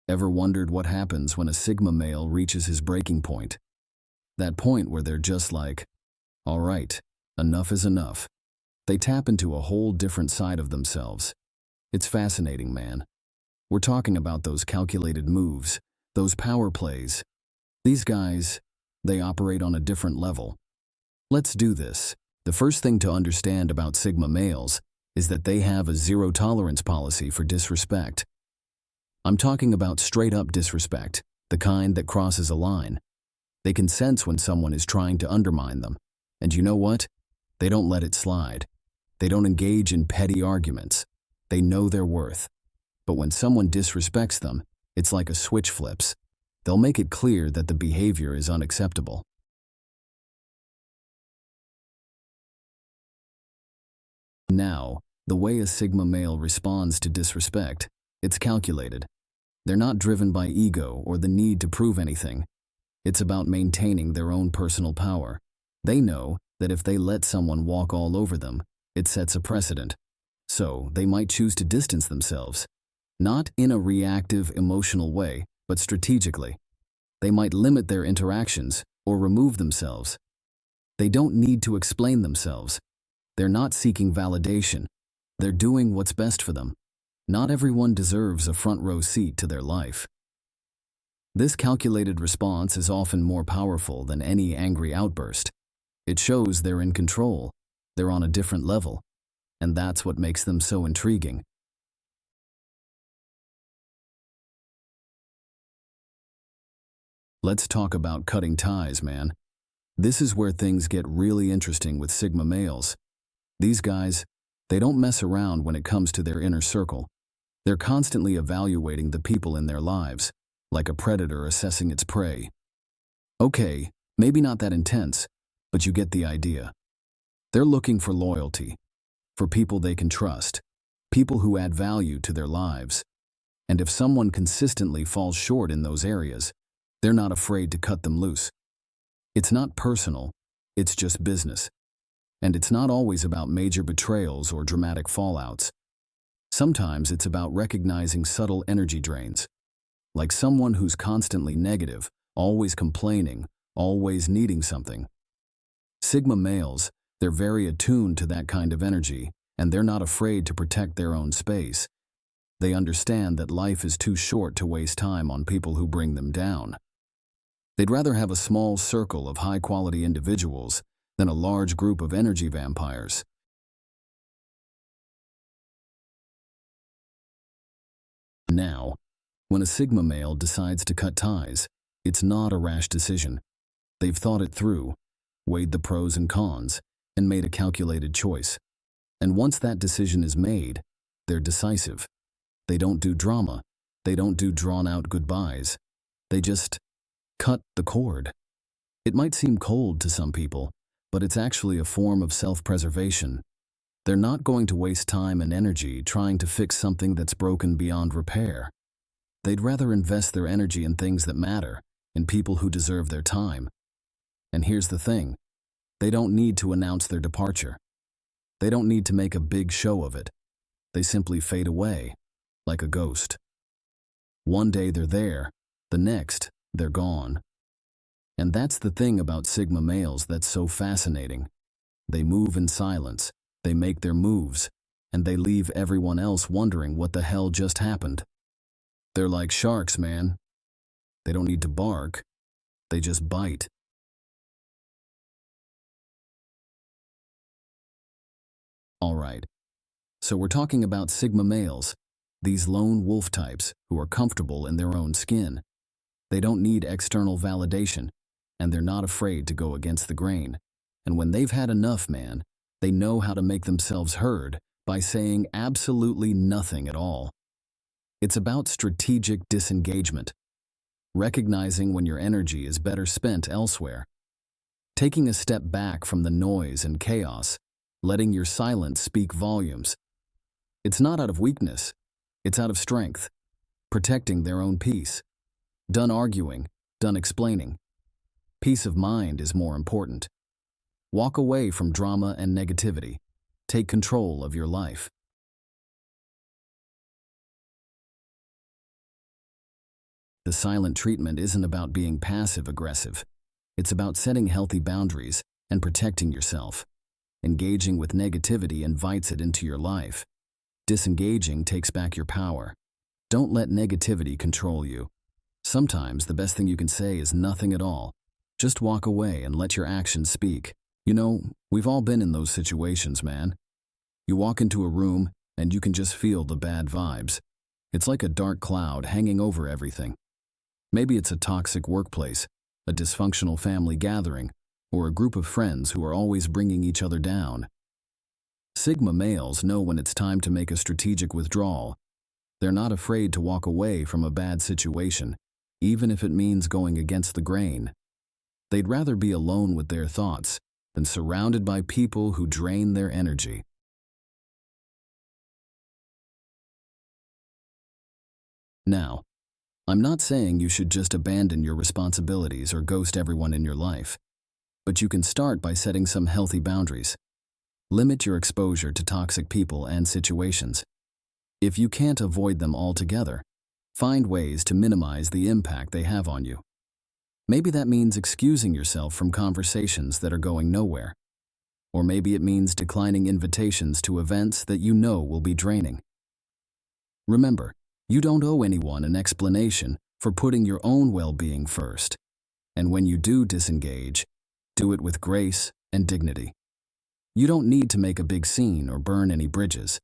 Ever wondered what happens when a Sigma male reaches his breaking point? That point where they're just like, all right, enough is enough. They tap into a whole different side of themselves. It's fascinating, man. We're talking about those calculated moves, those power plays. These guys, they operate on a different level. Let's do this. The first thing to understand about Sigma males is that they have a zero-tolerance policy for disrespect. I'm talking about straight-up disrespect, the kind that crosses a line. They can sense when someone is trying to undermine them. And you know what? They don't let it slide. They don't engage in petty arguments. They know their worth. But when someone disrespects them, it's like a switch flips. They'll make it clear that the behavior is unacceptable. Now, the way a Sigma male responds to disrespect, it's calculated. They're not driven by ego or the need to prove anything. It's about maintaining their own personal power. They know that if they let someone walk all over them, it sets a precedent. So they might choose to distance themselves. Not in a reactive, emotional way, but strategically. They might limit their interactions or remove themselves. They don't need to explain themselves. They're not seeking validation. They're doing what's best for them. Not everyone deserves a front-row seat to their life. This calculated response is often more powerful than any angry outburst. It shows they're in control. They're on a different level. And that's what makes them so intriguing. Let's talk about cutting ties, man. This is where things get really interesting with Sigma males. These guys, they don't mess around when it comes to their inner circle. They're constantly evaluating the people in their lives, like a predator assessing its prey. Okay, maybe not that intense, but you get the idea. They're looking for loyalty, for people they can trust, people who add value to their lives. And if someone consistently falls short in those areas, they're not afraid to cut them loose. It's not personal, it's just business. And it's not always about major betrayals or dramatic fallouts. Sometimes it's about recognizing subtle energy drains, like someone who's constantly negative, always complaining, always needing something. Sigma males, they're very attuned to that kind of energy, and they're not afraid to protect their own space. They understand that life is too short to waste time on people who bring them down. They'd rather have a small circle of high-quality individuals than a large group of energy vampires. Now, when a Sigma male decides to cut ties, it's not a rash decision. They've thought it through, weighed the pros and cons, and made a calculated choice. And once that decision is made, they're decisive. They don't do drama. They don't do drawn-out goodbyes. They just cut the cord. It might seem cold to some people, but it's actually a form of self-preservation. They're not going to waste time and energy trying to fix something that's broken beyond repair. They'd rather invest their energy in things that matter, in people who deserve their time. And here's the thing. They don't need to announce their departure. They don't need to make a big show of it. They simply fade away, like a ghost. One day they're there, the next, they're gone. And that's the thing about Sigma males that's so fascinating. They move in silence, they make their moves, and they leave everyone else wondering what the hell just happened. They're like sharks, man. They don't need to bark, they just bite. Alright, so we're talking about Sigma males, these lone wolf types who are comfortable in their own skin. They don't need external validation, and they're not afraid to go against the grain. And when they've had enough, man, they know how to make themselves heard by saying absolutely nothing at all. It's about strategic disengagement, recognizing when your energy is better spent elsewhere, taking a step back from the noise and chaos, letting your silence speak volumes. It's not out of weakness, it's out of strength, protecting their own peace. Done arguing, done explaining. Peace of mind is more important. Walk away from drama and negativity. Take control of your life. The silent treatment isn't about being passive-aggressive. It's about setting healthy boundaries and protecting yourself. Engaging with negativity invites it into your life. Disengaging takes back your power. Don't let negativity control you. Sometimes the best thing you can say is nothing at all. Just walk away and let your actions speak. You know, we've all been in those situations, man. You walk into a room and you can just feel the bad vibes. It's like a dark cloud hanging over everything. Maybe it's a toxic workplace, a dysfunctional family gathering, or a group of friends who are always bringing each other down. Sigma males know when it's time to make a strategic withdrawal. They're not afraid to walk away from a bad situation, even if it means going against the grain. They'd rather be alone with their thoughts than surrounded by people who drain their energy. Now, I'm not saying you should just abandon your responsibilities or ghost everyone in your life, but you can start by setting some healthy boundaries. Limit your exposure to toxic people and situations. If you can't avoid them altogether, find ways to minimize the impact they have on you. Maybe that means excusing yourself from conversations that are going nowhere. Or maybe it means declining invitations to events that you know will be draining. Remember, you don't owe anyone an explanation for putting your own well-being first. And when you do disengage, do it with grace and dignity. You don't need to make a big scene or burn any bridges.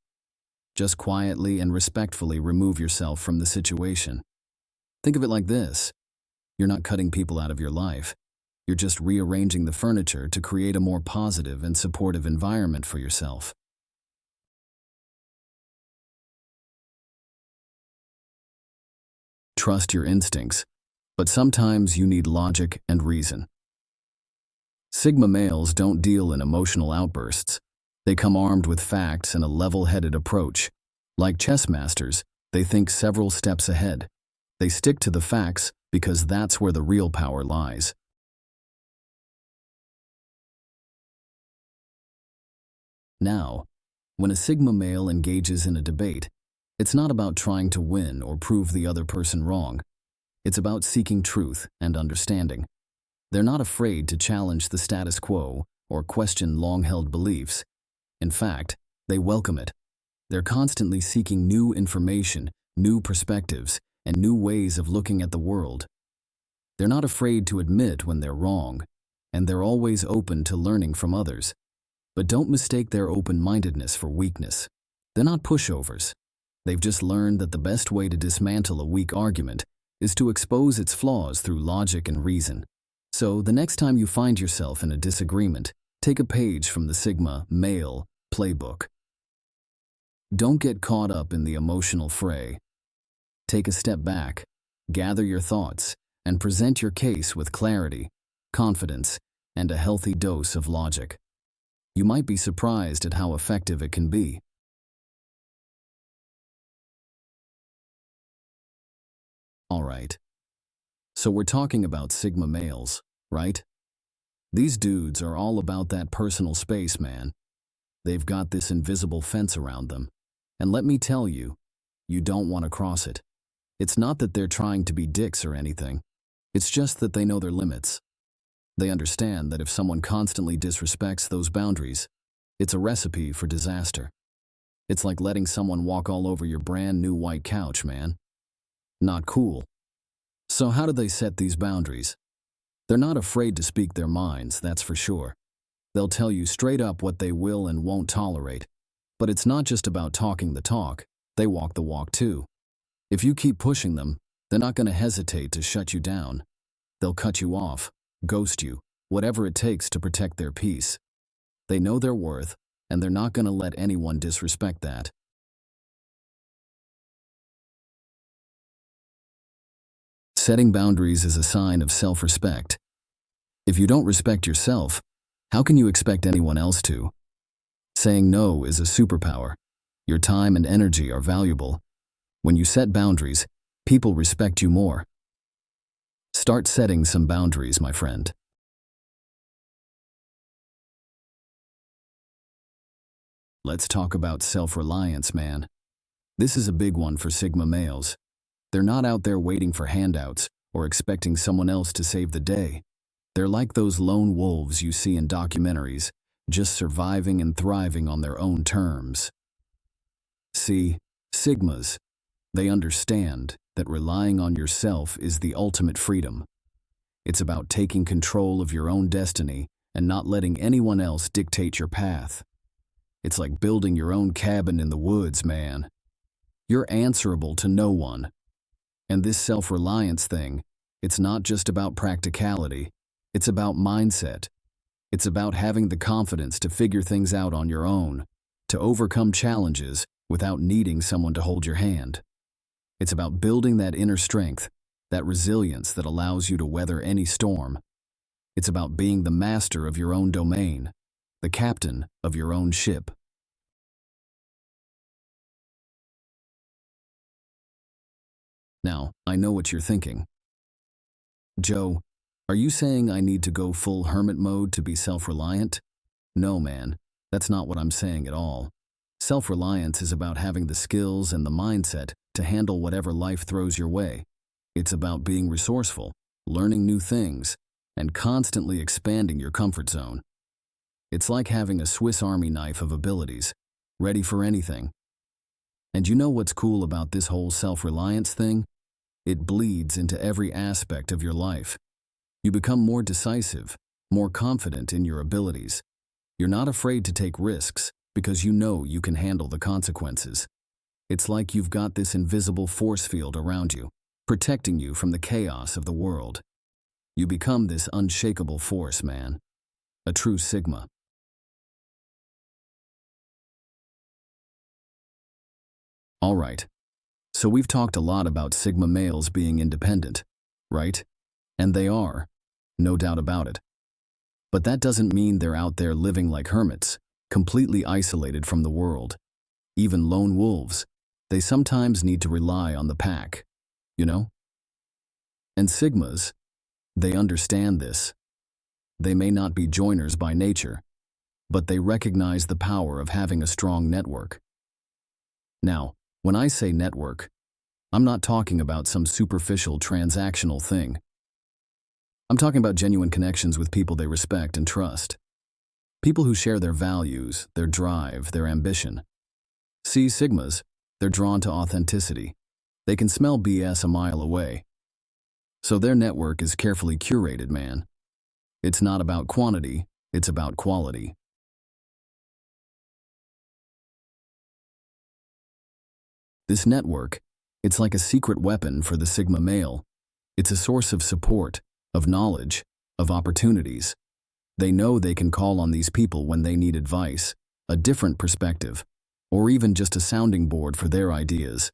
Just quietly and respectfully remove yourself from the situation. Think of it like this. You're not cutting people out of your life. You're just rearranging the furniture to create a more positive and supportive environment for yourself. Trust your instincts, but sometimes you need logic and reason. Sigma males don't deal in emotional outbursts. They come armed with facts and a level-headed approach. Like chess masters, they think several steps ahead. They stick to the facts because that's where the real power lies. Now, when a Sigma male engages in a debate, it's not about trying to win or prove the other person wrong. It's about seeking truth and understanding. They're not afraid to challenge the status quo or question long-held beliefs. In fact, they welcome it. They're constantly seeking new information, new perspectives, and new ways of looking at the world. They're not afraid to admit when they're wrong, and they're always open to learning from others. But don't mistake their open-mindedness for weakness. They're not pushovers. They've just learned that the best way to dismantle a weak argument is to expose its flaws through logic and reason. So, the next time you find yourself in a disagreement, take a page from the Sigma male playbook. Don't get caught up in the emotional fray. Take a step back, gather your thoughts, and present your case with clarity, confidence, and a healthy dose of logic. You might be surprised at how effective it can be. Alright, so we're talking about Sigma males, right? These dudes are all about that personal space, man. They've got this invisible fence around them. And let me tell you, you don't want to cross it. It's not that they're trying to be dicks or anything. It's just that they know their limits. They understand that if someone constantly disrespects those boundaries, it's a recipe for disaster. It's like letting someone walk all over your brand new white couch, man. Not cool. So how do they set these boundaries? They're not afraid to speak their minds, that's for sure. They'll tell you straight up what they will and won't tolerate. But it's not just about talking the talk, they walk the walk too. If you keep pushing them, they're not going to hesitate to shut you down. They'll cut you off, ghost you, whatever it takes to protect their peace. They know their worth, and they're not going to let anyone disrespect that. Setting boundaries is a sign of self-respect. If you don't respect yourself, how can you expect anyone else to? Saying no is a superpower. Your time and energy are valuable. When you set boundaries, people respect you more. Start setting some boundaries, my friend. Let's talk about self-reliance, man. This is a big one for Sigma males. They're not out there waiting for handouts or expecting someone else to save the day. They're like those lone wolves you see in documentaries, just surviving and thriving on their own terms. See, Sigmas, they understand that relying on yourself is the ultimate freedom. It's about taking control of your own destiny and not letting anyone else dictate your path. It's like building your own cabin in the woods, man. You're answerable to no one. And this self-reliance thing, it's not just about practicality. It's about mindset. It's about having the confidence to figure things out on your own, to overcome challenges without needing someone to hold your hand. It's about building that inner strength, that resilience that allows you to weather any storm. It's about being the master of your own domain, the captain of your own ship. Now, I know what you're thinking. Joe, are you saying I need to go full hermit mode to be self-reliant? No, man, that's not what I'm saying at all. Self-reliance is about having the skills and the mindset to handle whatever life throws your way. It's about being resourceful, learning new things, and constantly expanding your comfort zone. It's like having a Swiss Army knife of abilities, ready for anything. And you know what's cool about this whole self-reliance thing? It bleeds into every aspect of your life. You become more decisive, more confident in your abilities. You're not afraid to take risks because you know you can handle the consequences. It's like you've got this invisible force field around you, protecting you from the chaos of the world. You become this unshakable force, man. A true Sigma. All right, so we've talked a lot about Sigma males being independent, right? And they are, no doubt about it. But that doesn't mean they're out there living like hermits, completely isolated from the world. Even lone wolves, they sometimes need to rely on the pack, you know? And Sigmas, they understand this. They may not be joiners by nature, but they recognize the power of having a strong network. Now, when I say network, I'm not talking about some superficial transactional thing. I'm talking about genuine connections with people they respect and trust. People who share their values, their drive, their ambition. See, Sigmas, they're drawn to authenticity. They can smell BS a mile away. So their network is carefully curated, man. It's not about quantity, it's about quality. This network, it's like a secret weapon for the Sigma male. It's a source of support, of knowledge, of opportunities. They know they can call on these people when they need advice, a different perspective, or even just a sounding board for their ideas.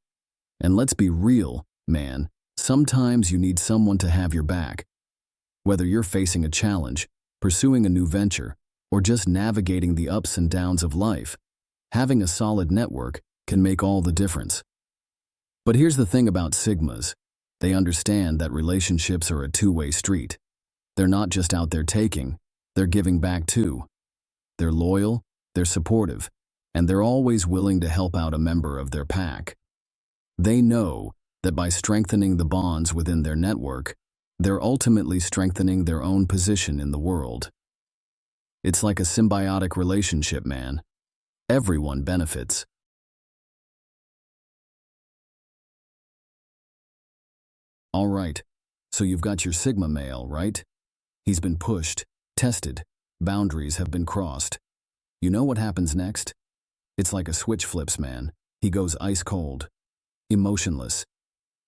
And let's be real, man, sometimes you need someone to have your back. Whether you're facing a challenge, pursuing a new venture, or just navigating the ups and downs of life, having a solid network can make all the difference. But here's the thing about Sigmas. They understand that relationships are a two-way street. They're not just out there taking, they're giving back too. They're loyal, they're supportive, and they're always willing to help out a member of their pack. They know that by strengthening the bonds within their network, they're ultimately strengthening their own position in the world. It's like a symbiotic relationship, man. Everyone benefits. All right, so you've got your Sigma male, right? He's been pushed, tested, boundaries have been crossed. You know what happens next? It's like a switch flips, man. He goes ice cold, emotionless.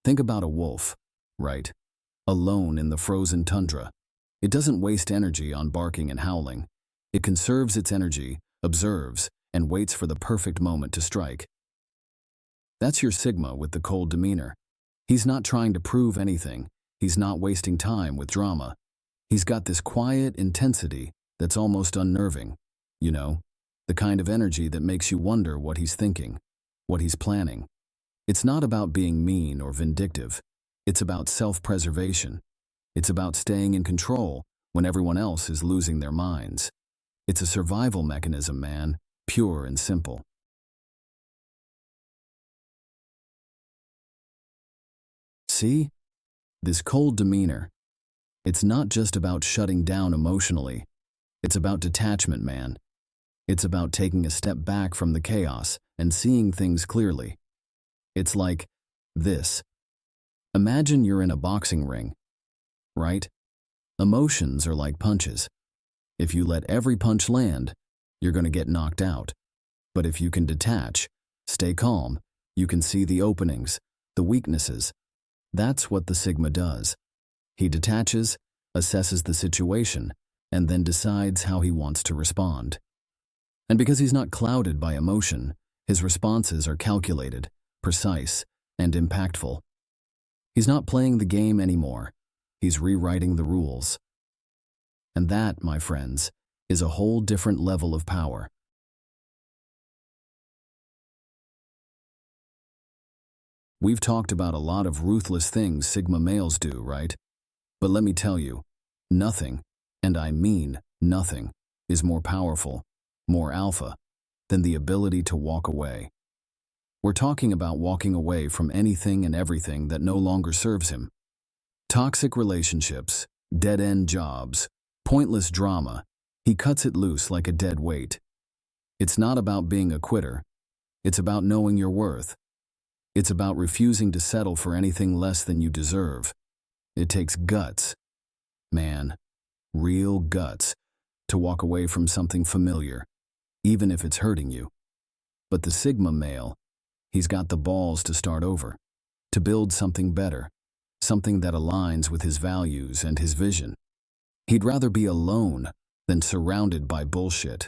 Think about a wolf, right? Alone in the frozen tundra. It doesn't waste energy on barking and howling. It conserves its energy, observes, and waits for the perfect moment to strike. That's your Sigma with the cold demeanor. He's not trying to prove anything. He's not wasting time with drama. He's got this quiet intensity that's almost unnerving. You know, the kind of energy that makes you wonder what he's thinking, what he's planning. It's not about being mean or vindictive. It's about self-preservation. It's about staying in control when everyone else is losing their minds. It's a survival mechanism, man, pure and simple. See? This cold demeanor. It's not just about shutting down emotionally. It's about detachment, man. It's about taking a step back from the chaos and seeing things clearly. It's like this. Imagine you're in a boxing ring, right? Emotions are like punches. If you let every punch land, you're going to get knocked out. But if you can detach, stay calm, you can see the openings, the weaknesses. That's what the Sigma does. He detaches, assesses the situation, and then decides how he wants to respond. And because he's not clouded by emotion, his responses are calculated, precise, and impactful. He's not playing the game anymore. He's rewriting the rules. And that, my friends, is a whole different level of power. We've talked about a lot of ruthless things Sigma males do, right? But let me tell you, nothing, and I mean nothing, is more powerful, more alpha, than the ability to walk away. We're talking about walking away from anything and everything that no longer serves him. Toxic relationships, dead-end jobs, pointless drama. He cuts it loose like a dead weight. It's not about being a quitter. It's about knowing your worth. It's about refusing to settle for anything less than you deserve. It takes guts, man, real guts, to walk away from something familiar, even if it's hurting you. But the Sigma male, he's got the balls to start over, to build something better, something that aligns with his values and his vision. He'd rather be alone than surrounded by bullshit.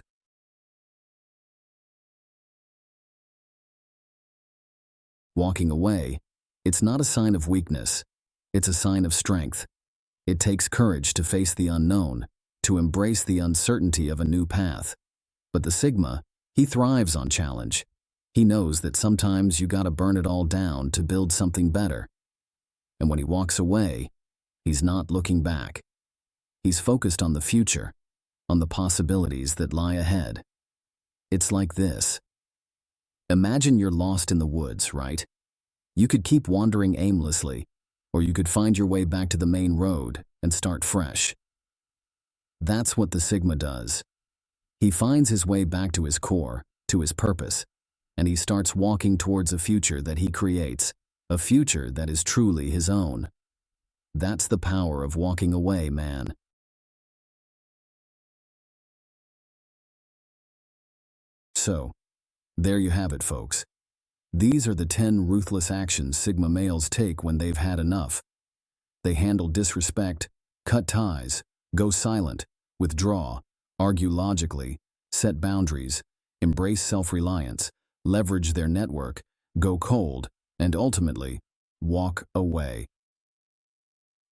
Walking away, it's not a sign of weakness, it's a sign of strength. It takes courage to face the unknown, to embrace the uncertainty of a new path. But the Sigma, he thrives on challenge. He knows that sometimes you gotta burn it all down to build something better. And when he walks away, he's not looking back. He's focused on the future, on the possibilities that lie ahead. It's like this. Imagine you're lost in the woods, right? You could keep wandering aimlessly, or you could find your way back to the main road and start fresh. That's what the Sigma does. He finds his way back to his core, to his purpose, and he starts walking towards a future that he creates, a future that is truly his own. That's the power of walking away, man. So, there you have it, folks. These are the 10 ruthless actions Sigma males take when they've had enough. They handle disrespect, cut ties, go silent, withdraw, argue logically, set boundaries, embrace self-reliance, leverage their network, go cold, and ultimately, walk away.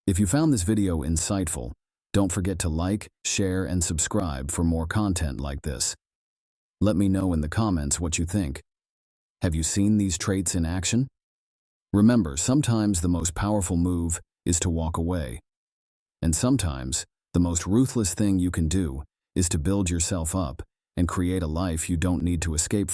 If you found this video insightful, don't forget to like, share, and subscribe for more content like this. Let me know in the comments what you think. Have you seen these traits in action? Remember, sometimes the most powerful move is to walk away. And sometimes, the most ruthless thing you can do is to build yourself up and create a life you don't need to escape from.